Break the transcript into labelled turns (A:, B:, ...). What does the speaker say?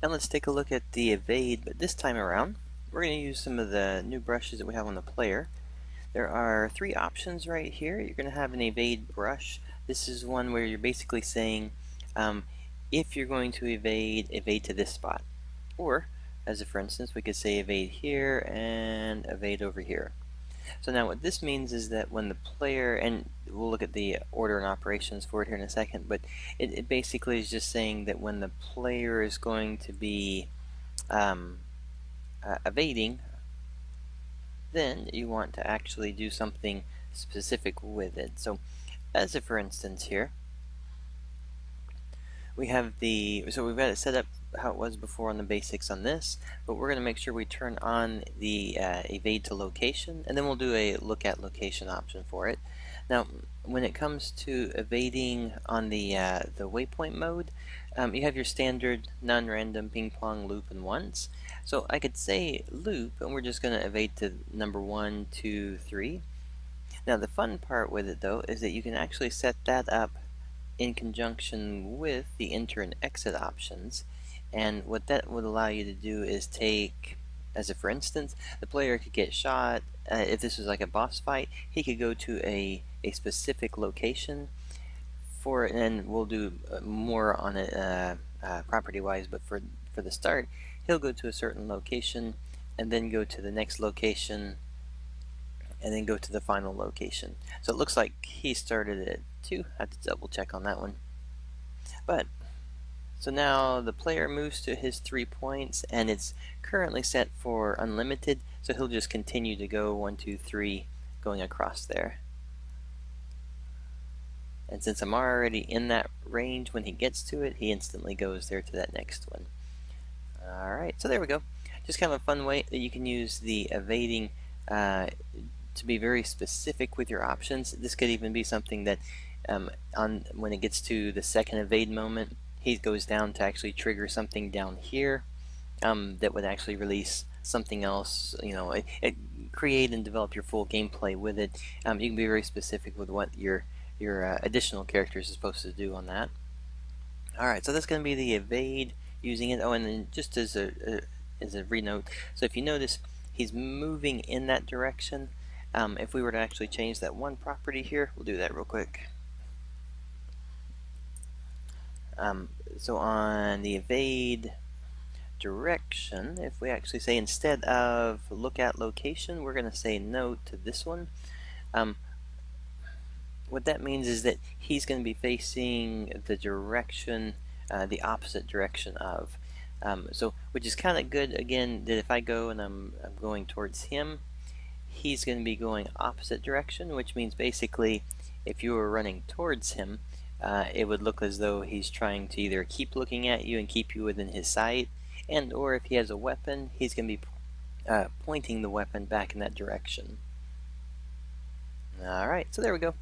A: Now let's take a look at the evade, but this time around, we're going to use some of the new brushes that we have on the player. There are three options right here. You're going to have an evade brush. This is one where you're basically saying, if you're going to evade, evade to this spot. Or, as a for instance, we could say evade here and evade over here. So now what this means is that when the player, and we'll look at the order and operations for it here in a second, but it basically is just saying that when the player is going to be evading, then you want to actually do something specific with it. So as a for instance here, we have so we've got it set up how it was before on the basics on this, but we're going to make sure we turn on the evade to location, and then we'll do a look at location option for it. Now when it comes to evading on the waypoint mode, you have your standard non-random ping pong loop and once. So I could say loop, and we're just going to evade to number 1, 2, 3. Now the fun part with it though is that you can actually set that up in conjunction with the enter and exit options. And what that would allow you to do is take, as a for instance, the player could get shot. If this was like a boss fight, he could go to a specific location for it, and we'll do more on it property wise, but for the start, he'll go to a certain location and then go to the next location and then go to the final location. So it looks like he started at 2. I have to double check on that one. But so now the player moves to his 3 points, and it's currently set for unlimited, so he'll just continue to go 1, 2, 3 going across there. And since I'm already in that range when he gets to it, he instantly goes there to that next one. Alright, so there we go. Just kind of a fun way that you can use the evading to be very specific with your options. This could even be something that when it gets to the second evade moment, he goes down to actually trigger something down here that would actually release something else. Create and develop your full gameplay with it. You can be very specific with what your additional characters is supposed to do on that. Alright, so that's going to be the evade using it. Oh, and then just as a renote, so if you notice, he's moving in that direction. If we were to actually change that one property here, we'll do that real quick. So on the evade direction, if we actually say instead of look at location, we're going to say note to this one. What that means is that he's going to be facing the direction, the opposite direction of. So which is kind of good, again, that if I go and I'm going towards him, he's going to be going opposite direction, which means basically if you were running towards him, it would look as though he's trying to either keep looking at you and keep you within his sight, and or if he has a weapon, he's going to be pointing the weapon back in that direction. Alright, so there we go.